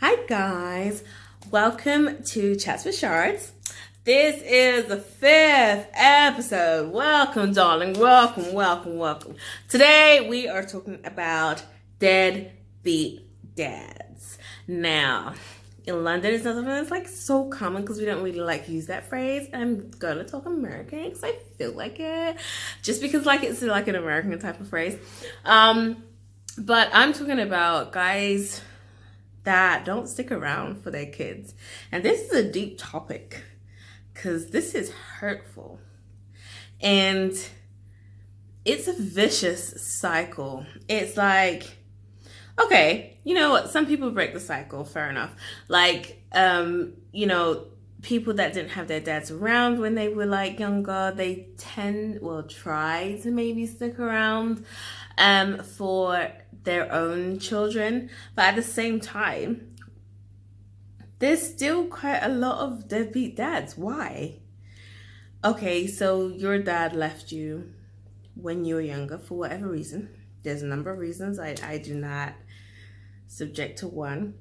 Hi guys, welcome to Chats with Chards. This is the 5th episode. Welcome, darling. Welcome. Today we are talking about deadbeat dads. Now, in London, it's not something that's like so common because we don't really like use that phrase. I'm gonna talk American because I feel like it, just because like it's like an American type of phrase. But I'm talking about guys that don't stick around for their kids. And this is a deep topic because this is hurtful. And it's a vicious cycle. It's like, okay, you know what? Some people break the cycle, fair enough. Like, people that didn't have their dads around when they were like younger, they try to maybe stick around for their own children. But at the same time, there's still quite a lot of deadbeat dads. Why? Okay, so your dad left you when you were younger for whatever reason. There's a number of reasons. I do not subject to one.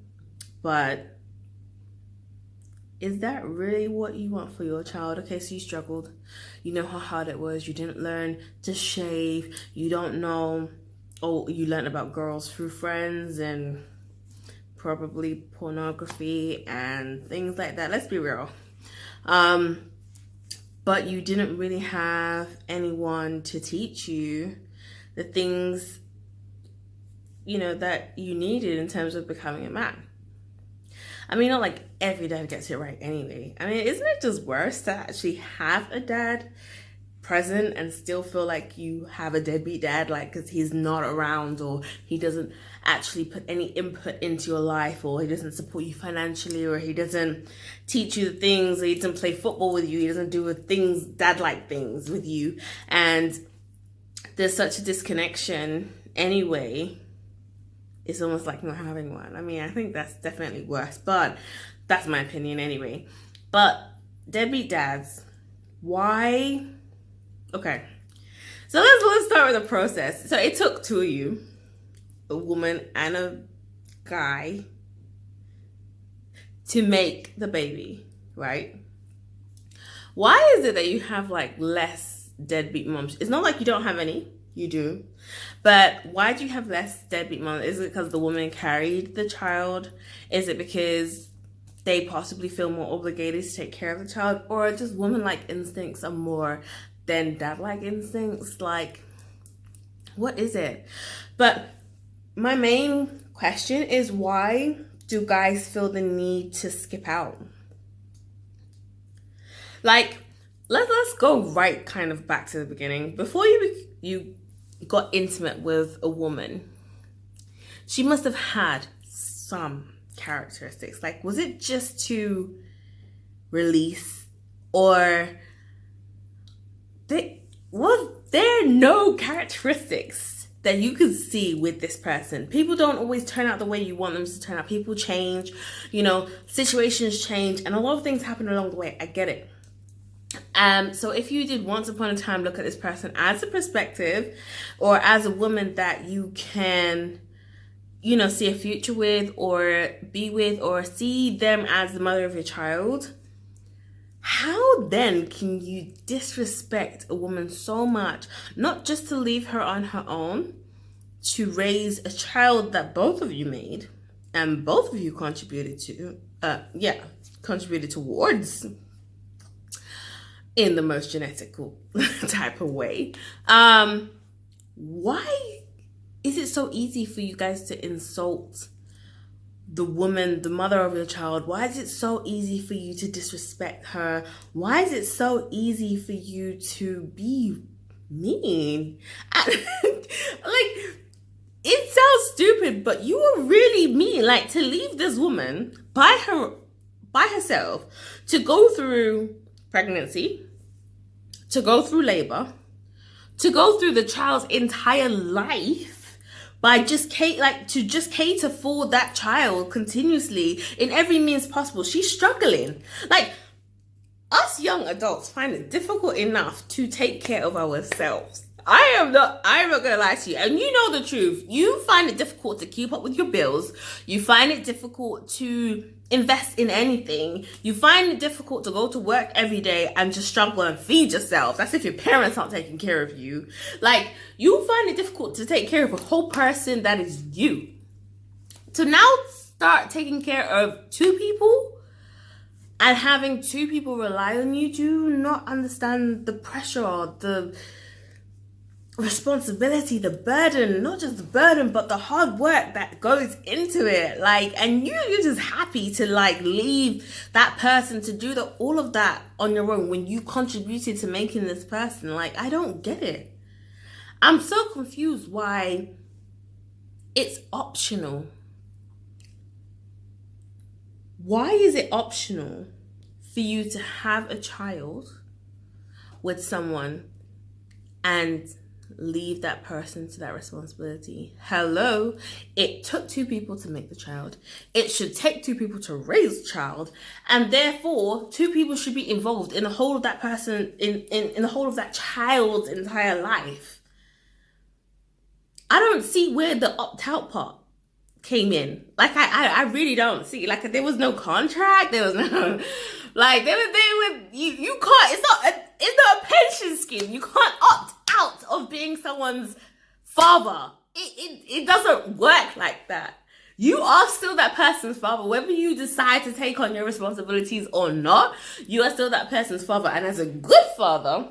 But is that really what you want for your child? Okay, so you struggled. You know how hard it was. You didn't learn to shave. You don't know. Oh, you learned about girls through friends and probably pornography and things like that. Let's be real. But you didn't really have anyone to teach you the things, that you needed in terms of becoming a man. I mean, not like every dad gets it right anyway. I mean, isn't it just worse to actually have a dad present and still feel like you have a deadbeat dad, like because he's not around, or he doesn't actually put any input into your life, or he doesn't support you financially, or he doesn't teach you the things, or he doesn't play football with you, he doesn't do things, dad-like things with you, and there's such a disconnection anyway. It's almost like not having one. I mean, I think that's definitely worse, but that's my opinion anyway. But deadbeat dads, why? Okay, so let's start with the process. So it took two of you, a woman and a guy, to make the baby, right? Why is it that you have like less deadbeat moms? It's not like you don't have any, you do. But why do you have less deadbeat moms? Is it because the woman carried the child? Is it because they possibly feel more obligated to take care of the child? Or just woman-like instincts are more than dad-like instincts? Like, what is it? But my main question is, why do guys feel the need to skip out? Like, let's go right kind of back to the beginning. Before you got intimate with a woman, she must have had some characteristics. Like, was it just to release, or was there no characteristics that you could see with this person? People don't always turn out the way you want them to turn out. People change, situations change, and a lot of things happen along the way. I get it. So if you did once upon a time look at this person as a perspective, or as a woman that you can, see a future with, or be with, or see them as the mother of your child, how then can you disrespect a woman so much, not just to leave her on her own, to raise a child that both of you made and both of you contributed towards in the most genetical type of way? Why is it so easy for you guys to insult the woman, the mother of your child? Why is it so easy for you to disrespect her? Why is it so easy for you to be mean? Like, it sounds stupid, but you were really mean. Like, to leave this woman by herself to go through pregnancy, to go through labor, to go through the child's entire life, by just cater for that child continuously in every means possible. She's struggling. Like, us young adults find it difficult enough to take care of ourselves. I'm not gonna lie to you. And you know the truth. You find it difficult to keep up with your bills. You find it difficult to invest in anything. You find it difficult to go to work every day and just struggle and feed yourself. That's if your parents aren't taking care of you. Like, you find it difficult to take care of a whole person that is you. To now start taking care of two people and having two people rely on you, do not understand the pressure, the responsibility, the burden, not just the burden, but the hard work that goes into it. Like, and you're just happy to like leave that person to do all of that on your own when you contributed to making this person. Like, I don't get it. I'm so confused why it's optional. Why is it optional for you to have a child with someone and leave that person to that responsibility? Hello, it took two people to make the child. It should take two people to raise the child, and therefore two people should be involved in the whole of that person, in the whole of that child's entire life. I don't see where the opt-out part came in. Like, I really don't see. Like, there was no contract. There was no like they were you can't. It's not a pension scheme. You can't opt out of being someone's father. It doesn't work like that. You are still that person's father, whether you decide to take on your responsibilities or not. You are still that person's father, and as a good father.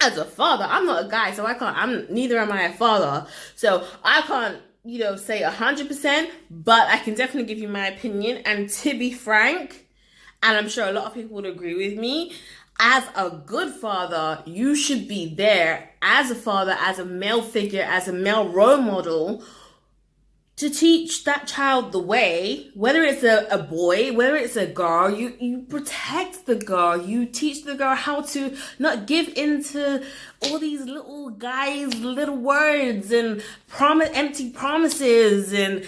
As a father, I'm not a guy, so neither am I a father. So I can't, say 100%, but I can definitely give you my opinion. And to be frank, and I'm sure a lot of people would agree with me, as a good father, you should be there as a father, as a male figure, as a male role model, to teach that child the way, whether it's a boy, whether it's a girl, you protect the girl, you teach the girl how to not give into all these little guys' little words and empty promises, and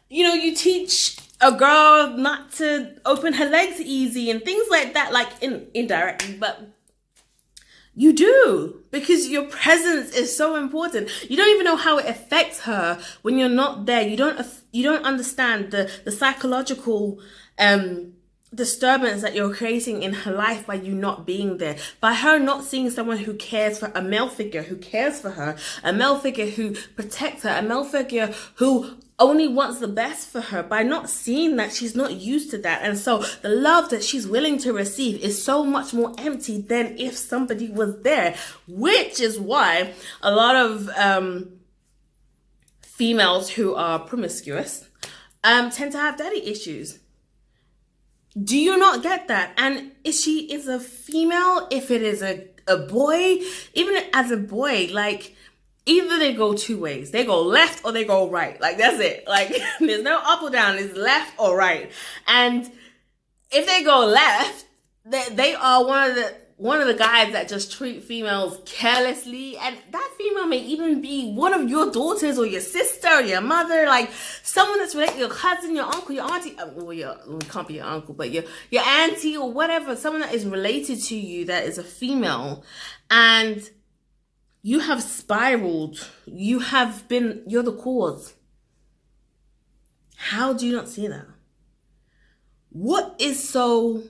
you teach a girl not to open her legs easy and things like that, like indirectly, but you do, because your presence is so important. You don't even know how it affects her when you're not there. You don't understand the psychological disturbance that you're creating in her life by you not being there, by her not seeing someone who cares for a male figure, who cares for her, a male figure who protects her, a male figure who only wants the best for her. By not seeing that, she's not used to that, and so the love that she's willing to receive is so much more empty than if somebody was there, which is why a lot of females who are promiscuous tend to have daddy issues. Do you not get that? And if she is a female, if it is a boy, even as a boy, like, either they go two ways. They go left or they go right. Like, that's it. Like, there's no up or down. It's left or right. And if they go left, they are one of the guys that just treat females carelessly. And that female may even be one of your daughters or your sister or your mother, like someone that's related, your cousin, your uncle, your auntie. Well, it can't be your uncle, but your auntie or whatever, someone that is related to you that is a female. And you have spiraled. You're the cause. How do you not see that? What is so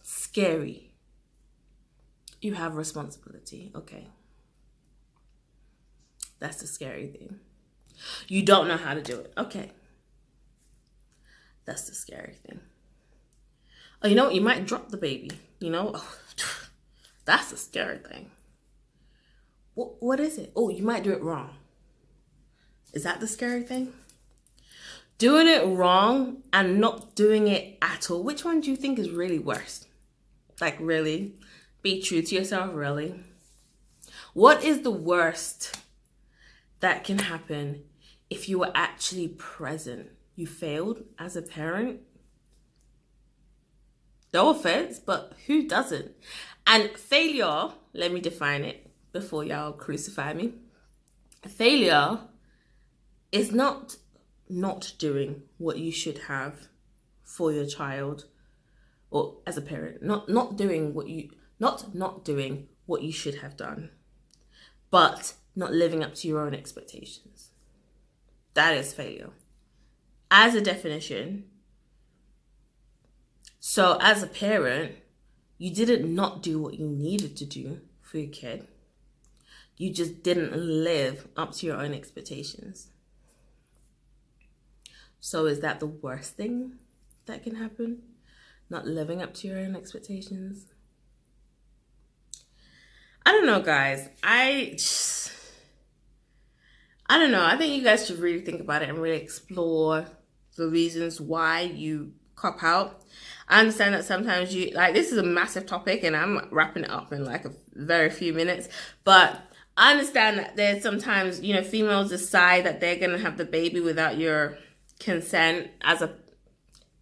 scary? You have responsibility. Okay. That's the scary thing. You don't know how to do it. Okay. That's the scary thing. Oh, you know what? You might drop the baby. That's the scary thing. What is it? Oh, you might do it wrong. Is that the scary thing? Doing it wrong and not doing it at all. Which one do you think is really worse? Like, really? Be true to yourself, really? What is the worst that can happen if you were actually present? You failed as a parent? No offense, but who doesn't? And failure, let me define it before y'all crucify me. Failure is not doing what you should have for your child, or as a parent, not doing what you should have done, but not living up to your own expectations. That is failure. As a definition. So as a parent, you didn't not do what you needed to do for your kid. You just didn't live up to your own expectations. So is that the worst thing that can happen? Not living up to your own expectations? I don't know, guys. I don't know. I think you guys should really think about it and really explore the reasons why you cop out. I understand that sometimes this is a massive topic and I'm wrapping it up in like a very few minutes, but I understand that there's sometimes, females decide that they're going to have the baby without your consent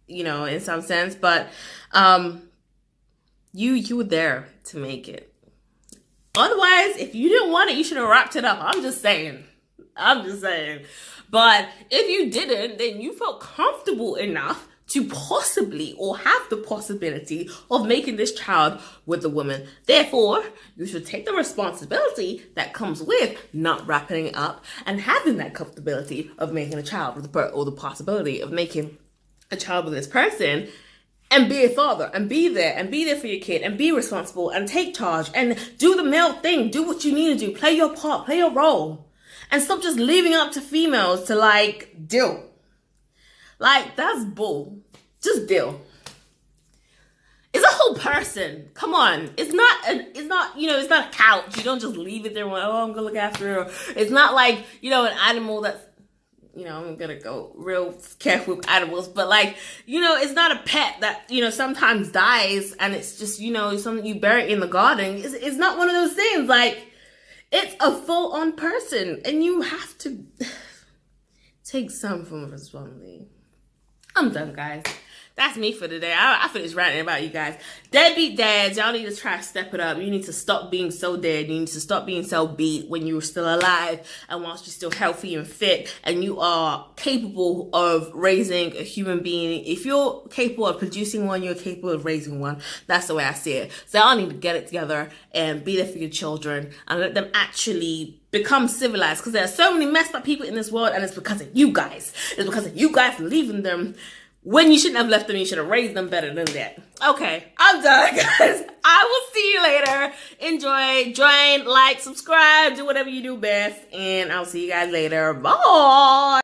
in some sense, but you were there to make it. Otherwise, if you didn't want it, you should have wrapped it up. I'm just saying. But if you didn't, then you felt comfortable enough to possibly or have the possibility of making this child with a woman. Therefore, you should take the responsibility that comes with not wrapping it up and having that comfortability of making a child with or the possibility of making a child with this person, and be a father and be there for your kid and be responsible and take charge and do the male thing. Do what you need to do. Play your part, play your role, and stop just leaving up to females to deal. That's bull. Just deal. It's a whole person. Come on. It's not a couch. You don't just leave it there and I'm gonna look after her. It's not like, an animal that's, I'm gonna go real careful with animals, but it's not a pet that, sometimes dies and it's just, something you bury in the garden. It's not one of those things. It's a full-on person and you have to take some form of responsibility. I'm done, guys. That's me for today. I finished ranting about you guys. Deadbeat dads, y'all need to try to step it up. You need to stop being so dead. You need to stop being so beat when you're still alive and whilst you're still healthy and fit and you are capable of raising a human being. If you're capable of producing one, you're capable of raising one. That's the way I see it. So y'all need to get it together and be there for your children and let them actually become civilized, because there are so many messed up people in this world and it's because of you guys. It's because of you guys leaving them when you shouldn't have left them. You should have raised them better than that. Okay, I'm done, guys. I will see you later. Enjoy, join, like, subscribe, do whatever you do best, and I'll see you guys later. Bye.